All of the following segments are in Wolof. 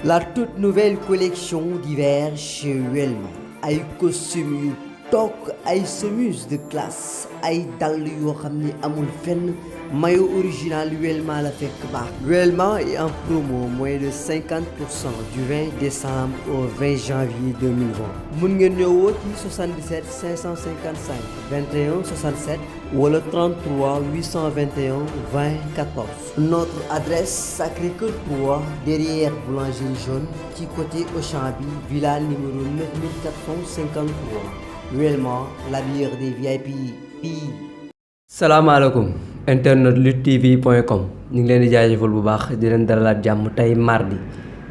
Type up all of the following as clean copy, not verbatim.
La toute nouvelle collection d'hiver chez Welma ay costume yu toog ay chemise de classe ay dàll yoo xam ni amul fenn maillot original Welma la fekk baax. Welma est en promo moins de 50% du 20 décembre au 20 janvier 2020. Mun ngeen ñëwoo ci 77 555 21 67 wala 33 821 20 14. Notre adresse Sacré-Cœur 3 derrière Boulangerie Jaune ci côté Auchan bi villa numéro 9453. Welma, la bière des VIP. salaamaaleykum internet luttetv.com ñu ngi leen di jaajëfal bu baax di leen dalalaat jàmm tey mardi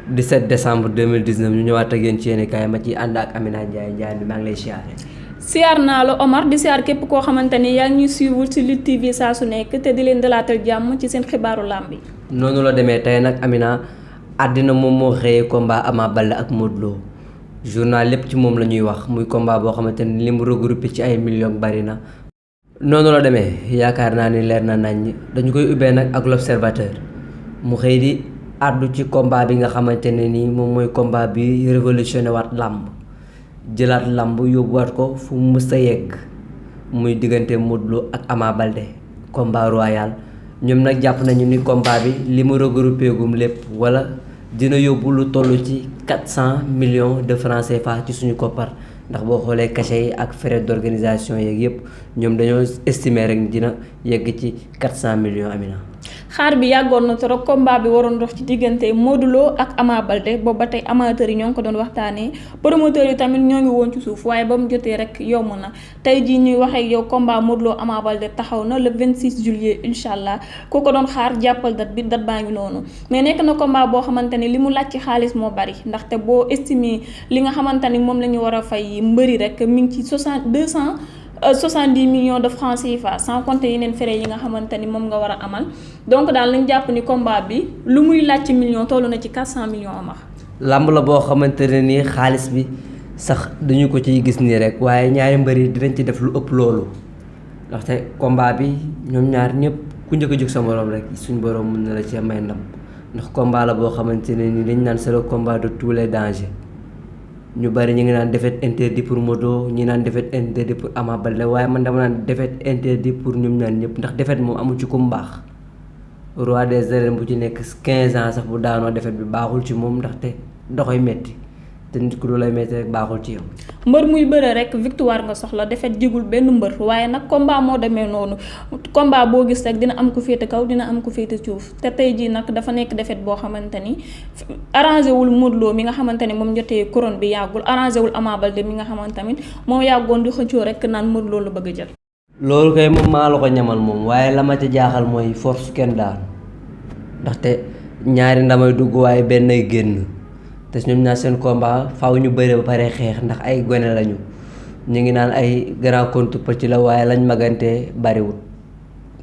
17 décembre 2019 ñu ñëwaat ak yéen ci yéen kaay ma ci ànd ak Amina Ndiaye bi maa ngi lay siyaare. siyaar naa la Omar di siyaar képp koo xamante ni yaa ngi ñuy suivre ci Lutte TV saa su nekk te di leen dalaatal jàmm ci seen xibaaru làmb yi. noonu la demee tey nag Amina àddina moom moo xëyee combat Ama Baldé ak Modou Lo journal lépp ci moom la ñuy wax muy combat boo xamante ni li mu regroupé ci ay millions bari na. noonu la demee yaakaar naa ni leer na nañ dañu koy ubbee nag ak l'observateur mu xëy di àddu ci combat bi nga xamante ne nii moom mooy combat bi révolutionné waat làmb jëlaat làmb yóbbuwaat ko fu mu mës a yegg muy diggante Modou Lo ak Ama Baldé combat royal ñoom nag jàpp nañu ni combat bi li mu regroupé gum lépp wala dina yóbbu lu toll ci 400 millions de francs CFA ci suñu koppar ndax boo xoolee cachet yi ak frais d'organisation yeeg yëpp ñoom dañoo estimer rek dina yegg ci 400 millions Amina. xaar bi yàggoon na trop combat bi waroon dox ci diggante Modou Lo ak Ama Baldé boobu ba tey amateurs yi ñoo ngi ko doon waxtaanee promoteurs yi tamit ñoo ngi woon ci suuf waaye ba mu jotee rek yomb na tey jii ñuy wax ak yow combat Modou Lo Ama Baldé taxaw na le 26 juillet incha allah ku ko doon xaar jàppal date bi date baa ngi noonu mais nekk na combat boo xamante ni li mu laaj ci xaalis moo bari ndaxte boo estimé li nga xamante ni moom la ñu war a fay mbëri rek mi ngi ci 70 millions de francs CFA sans compter yeneen frais yi nga xamante ni moom nga war a amal donc daal nañ jàpp ni combat bi lu muy laaj ci million toll na ci 400 millions Omar. làmb la boo xamante ne nii xaalis bi sax dañu ko ciy gis nii rek waaye ñaari mbër yi dinañ ci def lu ëpp loolu ndaxte combat bi ñoom ñaar ñëpp ku njëkk a jóg sa morom rek suñu borom mën na la ci may ndam ndax combat la boo xamante ne nii dañ naan c'est le combat de tous les dangers. ñu bari ñu ngi naan défaite interdit pour Modou Lo ñi naan défaite interdit pour Ama Baldé waaye man dama naan défaite interdit pour ñoom ñaan ñëpp ndax défaite moom amu ci ku mu baax roi des arènes bu ci nekk 15 ans sax bu daanoo défaite bi baaxul ci moom ndaxte doxoy metti te nit ku lu lay metti rek baaxul ci yow. mbër muy bëre rek victoire nga soxla défaite jigul benn mbër waaye nag combat moo demee noonu combat boo gis rek dina am ku féete kaw dina am ku féete suuf te tey jii nag dafa nekk défaite boo xamante ni arrangé wul Modou Lo mi nga xamante ni moom jotee couronne bi yàggul arrangé wul Ama Baldé mi nga xamante tamit moom yàggoon di xëccoo rek naan Modou Lo la bëgg a jël. loolu kay moom maa la ko ñamal moom waaye la ma ca jaaxal mooy force kenn daanu ndaxte ñaari ndamay dugg waaye benn ay génn. te ñoom ñaar seen combat faaw ñu bëre ba pare xeex ndax ay gone lañu ñu ngi naan ay grand contre petit la waaye lañ magantee bariwul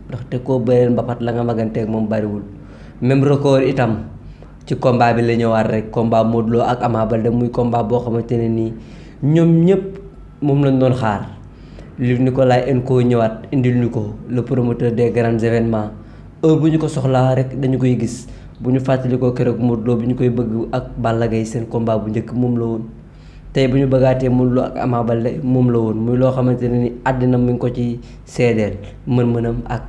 ndaxte koo bëreel mbapat la nga maganteeg moom bariwul même record itam ci combat bi la ñëwaat rek combat Modou Lo ak Ama Baldé muy combat boo xamante ne nii ñoom ñëpp moom lañ doon xaar li Nicolas Enko ñëwaat indil ñu ko le promoteur des grands événements bu ñu ko soxlaa rek dañu koy gis. bu ñu fàttali ko keroog Modou Lo bi ñu koy bëgg ak Balla Gaye seen combat bu njëkk moom la woon tey bu ñu bëggaatee Modou Lo ak Ama Baldé moom la woon muy loo xamante ne ni àddina mi ngi ko ci seedeel mën-mënam ak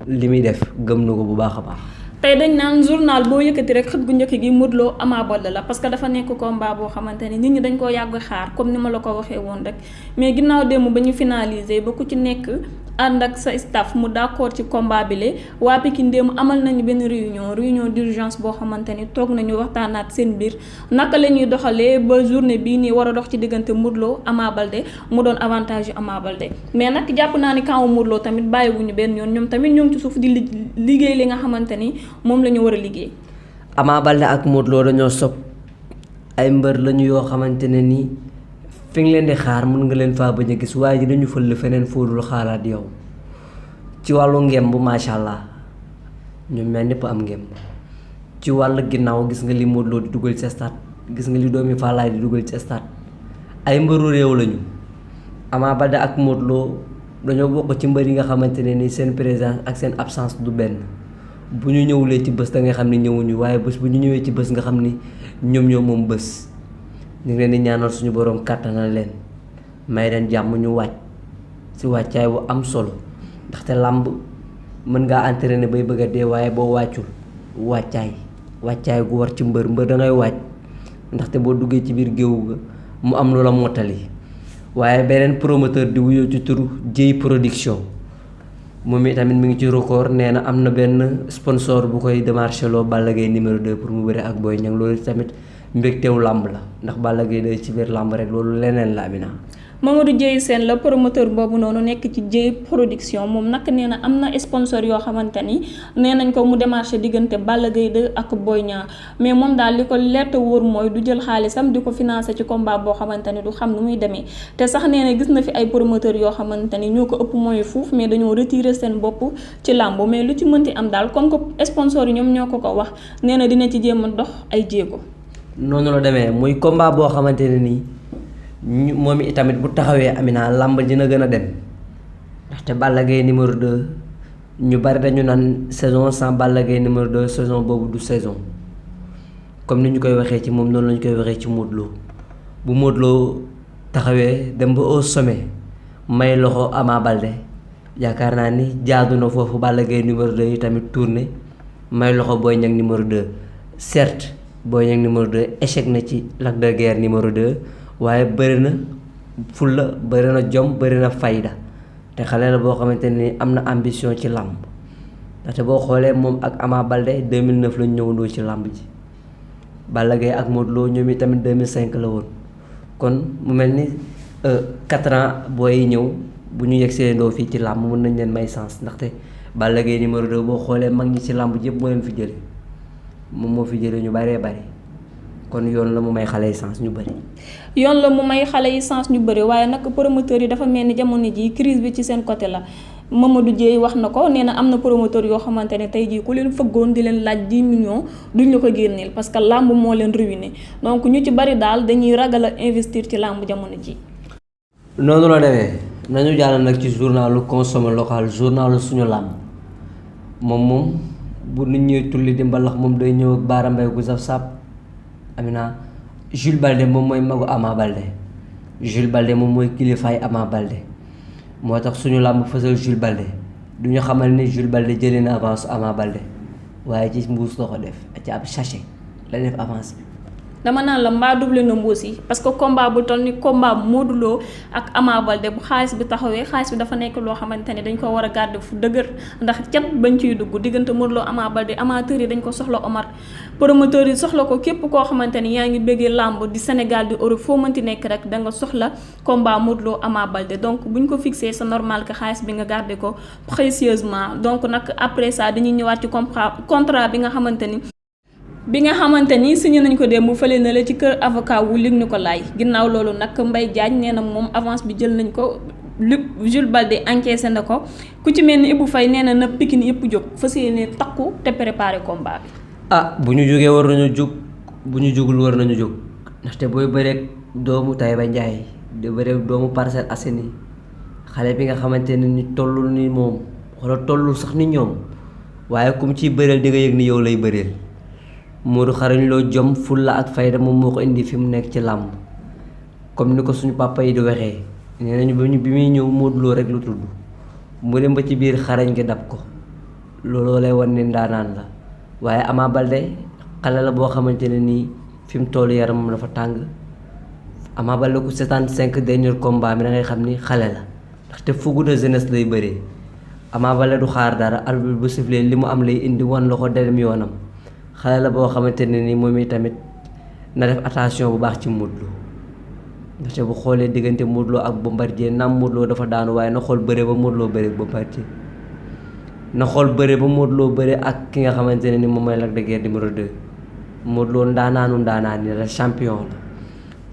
li muy def gëm na ko bu baax a baax. tey dañ naan journal boo yëkkati rek xët gu njëkk gi Modou Lo Ama Baldé la parce que dafa nekk combat boo xamante ni nit ñi dañ koo yàgg xaar comme ni ma la ko waxee woon rek mais ginnaaw démb ba ñu finaliser ba ku ci nekk ànd ak sa staff mu d'accord ci combat bi le waa Pikine démb amal nañu benn réunion d'urgence boo xamante ni toog nañu waxtaanaat seen biir naka la ñuy doxalee ba journée bii nii war a dox ci diggante Modou Lo Ama Baldé mu doon avantage yu Ama Baldé mais nag jàpp naa ni kaw Modou Lo tamit bàyyiwuñu benn yoon ñoom tamit ñoo ngi ci suuf di liggéey li nga xamante ni moom la ñu war a liggéey. Ama Baldé ak Modou Lo dañoo sob ay mbër lañu yoo xamante ne nii fi nga leen di xaar mën nga leen faa bañ a gis waaye dañu fël feneen foodul xaalaat yow ci wàllu ngemb macha allah ñoom mel ñëpp am ngemb ci wàllu ginnaaw gis nga li Modou Lo di dugal ci stade gis nga li doomi Fallaye di dugal ci stade ay mbëru réew lañu Ama Baldé ak Modou Lo dañoo bokk ci mbër yi nga xamante ne ni seen présence ak seen absence du benn bu ñu ñëwulee ci bés da nga xam ni ñëwuñu waaye bés bu ñu ñëwee ci bés nga xam ni ñoom moom bés ñu ngi leen di ñaanal suñu borom kàttanal leen may leen jàmm ñu wàcc si wàccaay bu am solo ndaxte làmb mën ngaa entraîner bay bëgg a dee waaye boo wàccul wàccaay gu war ci mbër da ngay wàcc ndaxte boo duggee ci biir géew ga mu am lu la mottali waaye beneen promoteur di wuyoo ci turu Dieye production moom itamit mi ngi ci record nee na am na benn sponsor bu koy démarché loo Balla Gaye numéro 2 pour mu bëre ak Boy Niang loolu tamit mbégteewu làmb la ndax Balla Gaye day ci biir làmb rek loolu leneen la Amina. Mamadou Dieye Sène la promoteur boobu noonu nekk ci Dieye production moom nag nee na am na sponsor yoo xamante ni nee nañ ko mu démarché diggante Balla Gaye 2 ak Boy Niang mais moom daal li ko leer te wóor mooy du jël xaalisam di ko financé ci combat boo xamante ni du xam nu muy demee te sax nee na gis na fi ay promoteurs yoo xamante ni ñoo ko ëpp mooy fuuf mais dañoo retiré seen bopp ci làmb mais lu ci mënti am daal comme que sponsor yi ñoom ñoo ko wax nee na dina ci jéem a dox ay jéego. noonu la demee muy combat boo xamante ne nii. moom itamit bu taxawee Amina làmb dina gën a dem ndaxte Balla Gaye numéro 2 ñu bari dañu naan saison sans Balla Gaye numéro 2 saison boobu du saison comme ni ñu koy waxee ci moom noonu la ñu koy waxee ci Modou Lo bu Modou Lo taxawee dem ba au sommet may loxo Ama Baldé yaakaar naa ni jaadu na foofu Balla Gaye numéro 2 yi tamit tourné may loxo Boy Niang numéro 2 certes Boy Niang numéro 2 échec na ci Lac de Guiers numéro 2. waaye bëri na fulla bëri na jom bëri na fayda te xale la boo xamante ni am na ambition ci làmb ndaxte boo xoolee moom ak Ama Baldé 2009 lañu ñëwandoo ci làmb ji Balla Gaye ak Modou Lo ñoom itamit 2005 la woon kon mu mel ni 4 ans booy yi ñëw bu ñu yegsee ndoo fii ci làmb mën nañ leen may sens ndaxte Balla Gaye numéro 2 boo xoolee mag ñi ci làmb ji yëpp moo leen fi jële moom moo fi jële ñu bëree bëri kon yoon la mu may xale yi sens ñu bëri. yoon la mu may xale yi sens ñu bëri waaye nag promoteur yi dafa mel ni jamono ji crise bi ci seen côté la Mamadou Dieye wax na ko nee na am na promoteur yoo xamante ne tey jii ku leen fëggoon di leen laaj 10 millions duñ la ko génneel parce que làmb moo leen ruiné donc ñu ci bëri daal dañuy ragal a investir ci làmb jamono ji. noonu la demee nañu jàll nag ci journalu consommé local journalu suñu làmb moom bu nit ñuy tulli di mbalax moom day ñëw ak Baara Mbaye gu saf sàpp Amina Jules Balde moom mooy magu Ama Balde Jules Balde moom mooy kilifaay Ama Balde moo tax suñu làmb fësal Jules Balde du ñu xamal ni Jules Balde jëlee na avance Ama Balde waaye ci mbuus la ko def ci ab sachet la def avance bi. dama naan la mbaa doublé na mbuus yi parce que combat bu toll ni combat Modou Lo ak Ama Baldé bu xaalis bi taxawee xaalis bi dafa nekk loo xamante ne dañ ko war a garder fu dëgër ndax cat bañ ciy dugg diggante Modou Lo Ama Baldé amateurs yi dañ ko soxla Omar promoteurs yi soxla ko képp koo xamante ni yaa ngi bëggee làmb di Sénégal di Europe foo mënti nekk rek da nga soxla combat Modou Lo Ama Baldé donc buñ ko fixé c'est normal que xaalis bi nga garder ko précieusement donc nag après ça dañuy ñëwaat ci contrat bi nga xamante ni signé nañ ko démb fële na la ci kër avocat wu Luc Nicolaï ginnaaw loolu nag Mbaye Diagne nee na moom avance bi jël nañ ko Jules Balde encaissé na ko ku ci mel ni Ibou Faye nee na Pikine yëpp jóg fas yéene takku te préparé combat bi. bu ñu jógee war nañu jóg bu ñu jógul war nañu jóg ndaxte booy bëreeg doomu Taïba Ndiaye di bëreeg doomu Parcelles Assainies xale bi nga xamante ne ni tollul ni moom wala tollul sax ni ñoom waaye kum ciy bëreel di nga yëg ni yow lay bëreel. Modou xarañ loo jom fulla ak fayda moom moo ko indi fi mu nekk ci làmb comme ni ko suñu papa yi di waxee nee nañu bi muy ñëw Modou Lo rek lu tudd mu dem ba ci biir xarañ gi dab ko looloo lay wan ne ndaanaan la waaye Ama Baldé xale la boo xamante ne nii fi mu toll yaramam dafa tàng Ama Baldé ku 75 dernier combat mi da ngay xam ni xale la ndaxte fougue de jeunesse lay bëree Ama Baldé du xaar dara arbitre bu sifflé li mu am lay indi wan la ko dem yoonam. xale la boo xamante ne ni moom i tamit na def attention bu baax ci Modou Lo ndaxte bu xoolee diggante Modou Lo ak Bombardier naam Modou Lo dafa daanu waaye na xool bëre ba Modou Lo bëre ak Bombardier na xool bëre ba Modou Lo bëre ak ki nga xamante ne ni moom mooy Lac de Guiers numéro 2 Modou Lo ndaanaanu ndaanaan ni la champion la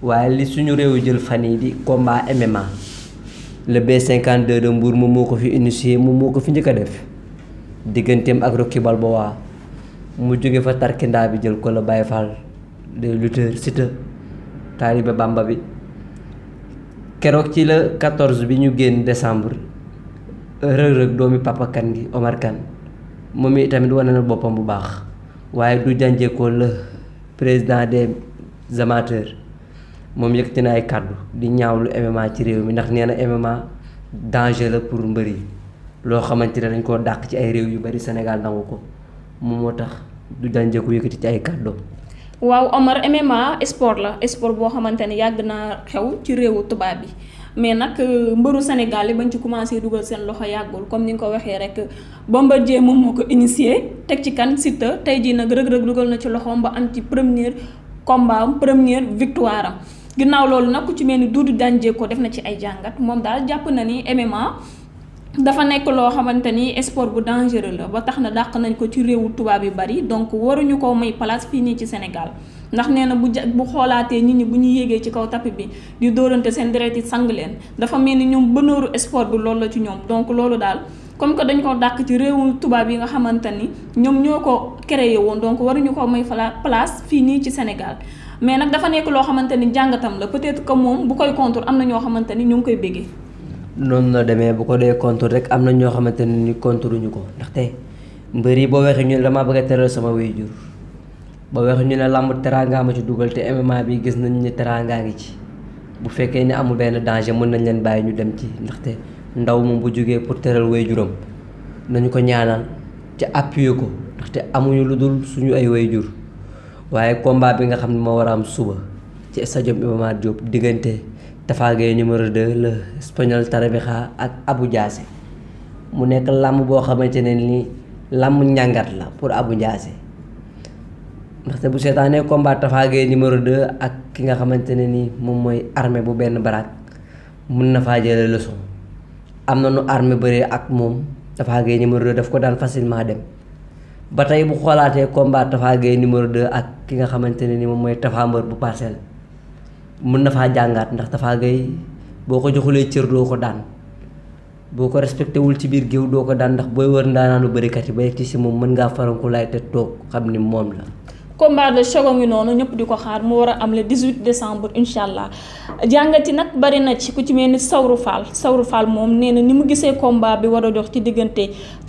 waaye li suñu réew jël fan yi di combat MMA le B52 de Mbour moom moo ko fi initié moom moo ko fi njëkk a def digganteem ak Rocky Balboa mu jóge fa tarkindaa bi jël ko la Baye Fall de lutteur Siteu taalibe Bamba bi keroog ci la 14 bi ñu génn décembre Reug Reug doomi Papa Kane gi Omar Kane moom i tamit wane na boppam bu baax waaye du jànjeekoo la président des amateurs moom yëkkati na ay kàddu di ñaawlu MMA ci réew mi ndax nee na MMA danger la pour mbër yi loo xamante ne dañ koo dàq ci ay réew yu bari Sénégal nangu ko moom moo tax du jànjeeku yëkkati ci ay kàddu. waaw Omar, MMA sport la sport boo xamante ne yàgg naa xew ci réewu tubaab bi mais nag mbëru Sénégal yi bañ ci commencé dugal seen loxo yàggul comme ni nga ko waxee rek Bombardier moom moo ko initié teg ci kan Siteu tey jii nag Reug Reug dugal na ci loxoom ba am ci premier combat am première victoire am ginnaaw loolu nag ku ci mel ni Doudou Dandié ko def na ci ay jàngat moom daal jàpp na ni MMA dafa nekk loo xamante ni sport bu dangereux la ba tax na dàq nañ ko ci réewu tubaab yu bari donc waruñu ko may place fii nii ci Sénégal ndax nee na bu xoolaatee nit ñi bu ñu yéegee ci kaw tapis bi di dóorante seen deret yi sang leen dafa mel ni ñoom bënooru sport bi loolu la ci ñoom donc loolu daal comme que dañ ko dàq ci réewu tubaab yi nga xamante ni ñoom ñoo ko créé woon donc waruñu ko may place fii nii ci Sénégal mais nag dafa nekk loo xamante ni jàngatam la peut-être que moom bu koy contre am na ñoo xamante ni ñu ngi koy béggee. noonu la demee bu ko dee contre rek am na ñoo xamante ne ni contre ñu ko ndaxte mbër yi boo waxee ñu ne damaa bëgg a teral sama waajur boo waxee ñu ne làmb teraanga ma ci dugal te MMA bi gis nañu ne teraanga ngi ci bu fekkee ne amul benn danger mën nañ leen bàyyi ñu dem ci ndaxte ndaw moom bu jógee pour teral waajuram nañu ko ñaanal ci appuyer ko ndaxte amuñu lu dul suñu ay waajur waaye combat bi nga xam ne moo war a am suba ci stade Iba Mar Diop diggante Tapha Gueye numéro 2 le espagnol Tarabixa ak Abou Diassé mu nekk làmb boo xamante ne ni làmb njàngat la pour Abou Diassé ndaxte bu seetaanee combat Tapha Gueye numéro 2 ak ki nga xamante ne ni moom mooy armée bu benn baraak mun na faa jëlee leçon am na nu armée bëree ak moom Tapha Gueye numéro 2 daf ko daan facilement dem ba tey bu xoolaatee combat Tapha Gueye numéro 2 ak ki nga xamante ne ni moom mooy Tapha Mbeur bu Parcelles mën na faa jàngaat ndax Tapha Gueye boo ko joxulee cër doo ko daan boo ko respecté wul ci biir géew doo ko daan ndax booy wër ndaanaanu bërikat yi ba yegg ci si moom mën ngaa faranku laay te toog xam ni moom la. combat de choc ngi noonu ñëpp di ko xaar mu war a am le 18 décembre incha allah jàngati nag bari na ci ku ci mel ni Sawru Fall moom nee na ni mu gisee combat bi war a dox ci diggante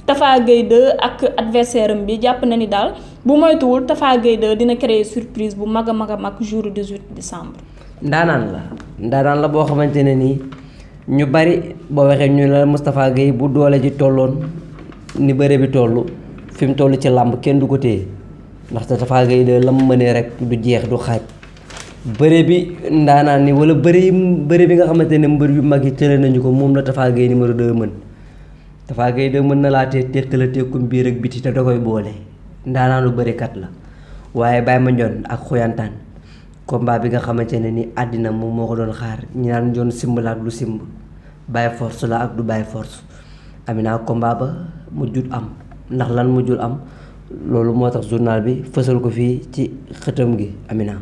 Tapha Gueye 2 ak adversaire am bi jàpp na ni daal bu moytuwul Tapha Gueye 2 dina créer surprise bu mag a mag a mag jour 18 décembre. ndaanaan la boo xamante ne nii ñu bari boo waxee ñu la Moustapha Gueye bu doole ji tolloon ni bëre bi toll fi mu toll ci làmb kenn du ko téye ndaxte Tapha Gueye de la mu mënee rek du jeex du xaaj bëre bi ndaanaan ni wala bëre bi nga xamante ne mbër yu mag yi tële nañu ko moom la Tapha Gueye numéro 2 mën Tapha Gueye de mën na laa tee tekk la tekkum biir ak biti te da koy boole ndaanaanu bërekat la waaye Baye Mandione ak Xoyantaan combat bi nga xamante ne ni àddina moom moo ko doon xaar ñi naan njoon simb la ak du simb bàyyi force la ak du bàyyi force Amina combat ba mujjul am ndax lan mujjul am loolu moo tax journal bi fësal ko fii ci xëtam gi Amina.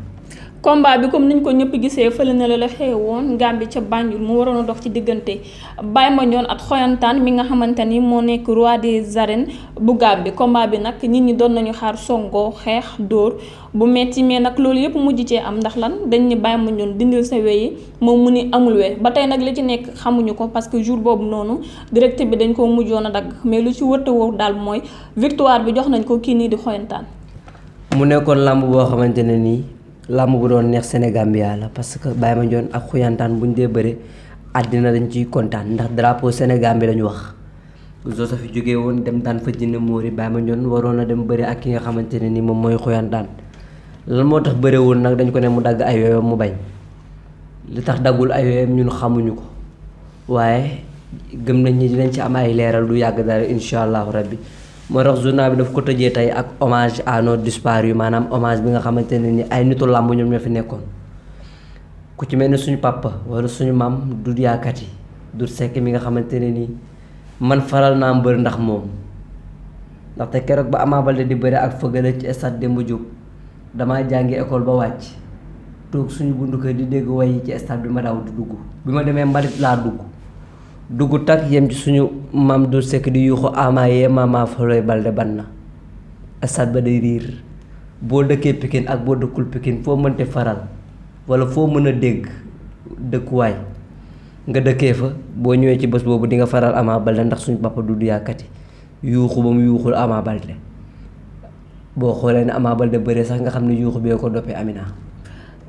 combat bi comme niñ ko ñëpp gisee fële na la xewoon Gambie ca Banjul mu waroon a dox ci diggante Baye Mandione ak Xoyantaan mi nga xamante ni moo nekk roi des arènes bu Gambie combat bi nag nit ñi doon nañu xaar songo xeex dóor bu metti mais nag loolu yëpp mujj cee am ndax lan dañ ni Baye Mandione dindil sa weyi moom mu ni amul we ba tey nag li ci nekk xamuñu ko parce que jour boobu noonu direct bi dañ ko mujjoon a dagg mais lu ci wërta wóor daal mooy victoire bi jox nañ ko kii nii di Xoyantaan. mu nekkoon làmb boo xamante ne nii. làmb bu doon neex Sénégambia la parce que Baye Mandione ak Xoyantaan buñ dee bëre àddina dañ ciy kontaan ndax drapeau Sénégambie lañu wax Joseph fi jógee woon dem daan fa jënd móori Baye Mandione waroon a dem bëre ak ki nga xamante ne ni moom mooy Xoyantaan lan moo tax bëre woon nag dañ ko ne mu dagg ay yooyam mu bañ li tax daggul ay yooyam ñun xamuñu ko waaye gëm nañ ñi dinañ ci am ay leeral du yàgg dara incha allahu rabbi moo tax journal bi daf ko tëjee tey ak hommage à nos disparus maanaam hommage bi nga xamante ne ni ay nitu làmb ñoom ñoo fi nekkoon ku ci mel ni suñu papa wala suñu maam du yaakaat yi du sekk mi nga xamante ne ni man faral naa mbër ndax moom ndaxte keroog ba Ama Baldé di bëre ak Feugeula ci stade Demba Diop damaa jàngi école ba wàcc toog suñu bundu kër di dégg way yi ci stade bi ma daaw di dugg bi ma demee mbalit laa dugg tak yem ci suñu maam du sekk di yuuxu Ama yee Mama Faloy Baldé ban na stade ba day riir boo dëkkee Pikine ak boo dëkkul Pikine foo mënte faral wala foo mën a dégg dëkkuwaay nga dëkkee fa boo ñëwee ci bés boobu di nga faral Ama Baldé ndax suñu papa du yaakati yuuxu ba mu yuuxul Ama Baldé boo xoolee ne Ama Baldé bëre sax nga xam ne yuuxu bee ko doppee Amina.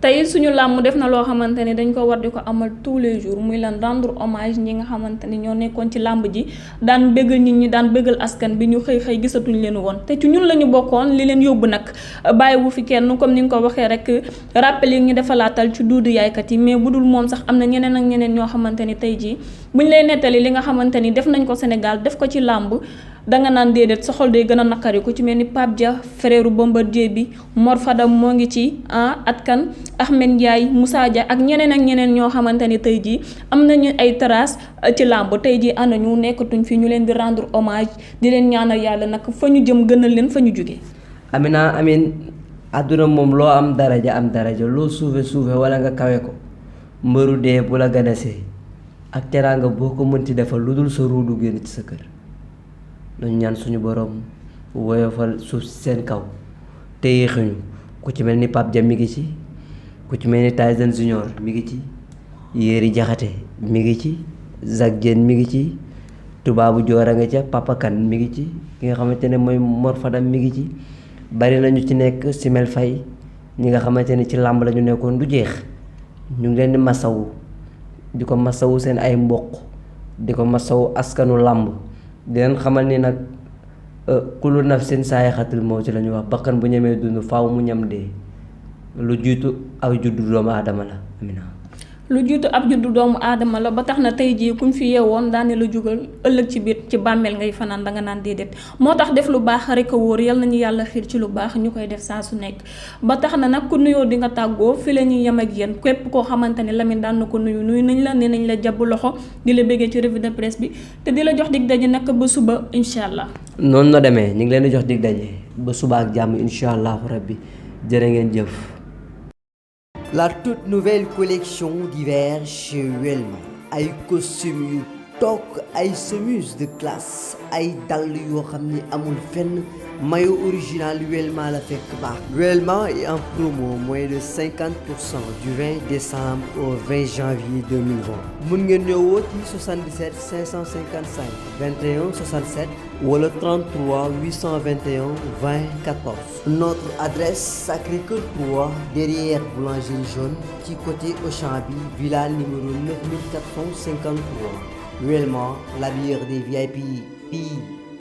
tey suñu làmb def na loo xamante ni dañ ko war di ko amal tous les jours muy lan rendre hommage ñi nga xamante ni ñoo nekkoon ci làmb ji daan bëggal nit ñi daan bëggal askan bi ñu xëy gisatuñ leen woon te ci ñun la ñu bokkoon li leen yóbbu nag bàyyiwu fi kenn comme ni nga ko waxee rek rappel yi ñu defalaatal ci duudu yaaykat yi mais bu dul moom sax am na ñeneen ak ñeneen ñoo xamante ni tey jii buñ lay nettali li nga xamante ni def nañ ko Sénégal def ko ci làmb danga naan déedéet sa xol day gën a naqari ku ci mel ni Pape Dia frère Bombardier bi Mor Fadam moo ngi ci Atkan Ahmed Ndiaye Moussa Dia ak ñeneen ñoo xamante ni tey jii am nañu ay traces ci làmb tey jii ànd ñu nekkatuñ fi ñu leen di rendre hommage di leen ñaanal yàlla nag fa ñu jëm gënal leen fa ñu jóge Amina amin àdduna moom loo am daraja loo suufe wala nga kawe ko mbëru dee bu la ganasee ak teraanga boo ko mënti defal lu dul sa ruudu génn ci sa kër nañu ñaan suñu borom woyofal suuf seen kaw te yéexuñu ku ci mel ni Pape Dia mi ngi ci ku ci mel ni Tyson Junior mi ngi ci Yéri Jaxate mi ngi ci Zack Diène mi ngi ci Tubaabu Joor a nga ca Papa Kane mi ngi ci ki nga xamante ne mooy Mor Fadam mi ngi ci bari nañu ci nekk Simel Faye ñi nga xamante ne ci làmb la ñu nekkoon du jeex ñu ngi leen di masawu di ko masawu seen ay mboq di ko masawu askanu làmb di leen xamal ni nag kullu nafsin saayaxatul mawti la ñu wax bakkan bu ñemee dund faaw mu ñam dee lu jiitu aw juddu doomu aadama la Amina. lu jiitu ab juddu doomu aadama la ba tax na tey jii kuñ fi yeewoon daane la jugal ëllëg ci biir ci bàmmeel ngay fanaan danga naan déedéet moo tax def lu baax rek a wóor yal nañu yàlla xiir ci lu baax ñu koy def saa su nekk ba tax na nag ku nuyoo di nga tàggoo fi la ñuy yem ak yéen képp koo xamante ne Lamine daan na ko nuyu nañ la nee nañ la jàpp loxo di la béggee ci revue de presse bi te di la jox dig daje nag ba suba incha allah. noonu la demee ñu ngi leen di jox dig daje ba suba ak jàmm incha allahu rabbi jërë ngeen jëf. La toute nouvelle collection d'hiver chez Welma ay costume yu toog ay chemise de classe ay dàll yoo xam ni amul fenn maillot original Welma la fekk baax. Welma est en promo moins de 50% du 20 décembre au 20 janvier 2020 mun ngeen ñëw woo ci 77 555 21 67 wala 33 821 20 14. Notre adresse Sacré-Cœur 3 derrière Boulangerie Jaune ci côté Auchan bi villa numéro 9453. Welma, la bière des VIP.